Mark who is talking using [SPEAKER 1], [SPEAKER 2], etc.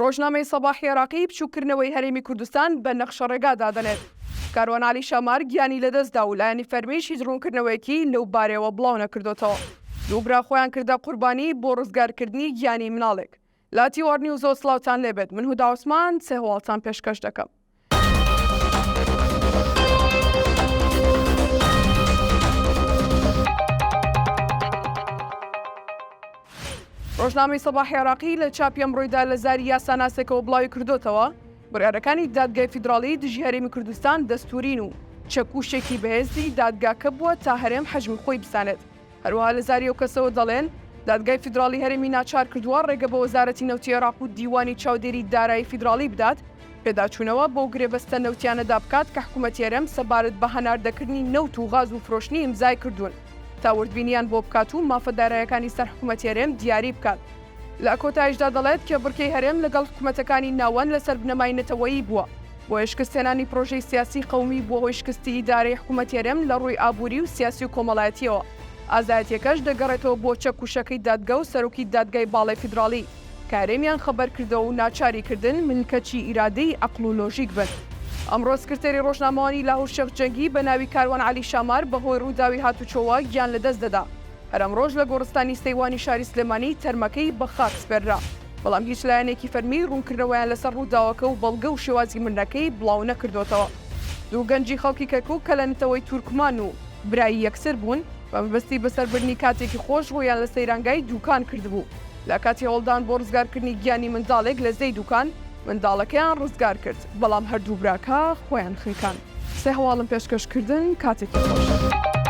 [SPEAKER 1] ڕۆژنامەی سەباحی عێراقی بچووکردنەوەی هەرێمی کوردستان بە نەخشە ڕێگا دادەنێت. کاروان عەلی شامار گیانی لەدەستدا و لایەنی فەرمیش هیچ ڕوونکردنەوەیەکی لەو بارەوە بڵاو نەکردوێتەوە. دوو برا خۆیان کردە قوربانی بۆ ڕزگارکردنی گیانی مناڵێک. لاتی وارنی و زۆر سڵاوتان لێبێت. من هودا عوسمان سێ هەواڵتان پێشکەش دەکەم. ڕۆژنامەی سەباحی عێراقی لە چاپی ئەمڕۆیدا لە زاری یاساناسێکەوە بڵاوی کردوتەوە بڕیارەکانی دادگای فیدراڵی دژی هەرێمی کوردستان دەستورین و چەکوشێکی بەهێزی دادگاکە بووە تا هەرێم حەجمی خۆی بسانێت. هەروەها لە زاری ئەو کەسەوە دەڵێن دادگای فیدراڵی هەرێمی ناچار کردووە ڕێگە بە وەزارەتی نەوتی عێراق و دیوانی چاودێری دارایی فیدراڵی بدات پێداچوونەوە بۆ گرێبەستە نەوتیانەدا بکات کە حکوومەتی هەرێم سەبارەت بە هەناردەکردنی نەوت و غاز و فرۆشتنی ئیمزای کردوون تا وردبینیان بۆ بکات و مافەدارایەکانی سەر حکوومەتی هەرێم دیاری بکات. لە کۆتاییشدا دەڵێت کە بڕکەی هەرێم لەگەڵ حکوومەتەکانی ناوەن لەسەر بنەمای نەتەوەیی بووە بۆ شکستێنانی پرۆژەی سیاسی قەومی بۆ هۆی شکستی ئیدارەی حکوومەتی هەرێم لە ڕووی ئابووری و سیاسی و کۆمەڵایەتیەوە. ئازایەتیەکەش دەگەڕێتەوە بۆ چەکوشەکەی دادگا و سەرۆکی دادگای باڵای فیدراڵی کە هەرێمیان خەبەر کردەوە و ناچاریکردن ملکەچی ئیرادەی عەقڵ و لۆژیک بن. ئەمڕۆ سکرتێری ڕۆژنامەوانی لاهور شێخ جەنگی بە ناوی کاروان عەلی شامار بەهۆی ڕووداوی هاتوچۆوە گیان لەدەست دەدا. هەرەم ڕۆژ لە گۆڕستانی سەیوانی شاری سلێمانی تەرمەکەی بە خاک سپێررا، بەڵام هیچ لایەنێکی فەرمی ڕوونکردنەوەیان لەسەر ڕووداوەکە و بەڵگە و شێوازی منەکەی بڵاو نەکردوێتەوە. دوو گەنجی خەڵکی کەرکووک کە لە نەتەوەی تورکمان و برایی یەکسر بوون بە مەبەستی بەسەربردنی کاتێکی خۆش ڕۆیان لە سەیرانگای دووکان کردبوو. لە کاتی هەوڵدان بۆ ڕزگارکردنی گیانی منداڵێک لە زەی دووکان منداڵەکەیان ڕزگار کرد، بەڵام هەردوو براکە خۆیان خنکان. سێ هەواڵم پێشکەشکردن کاتێکی خۆش.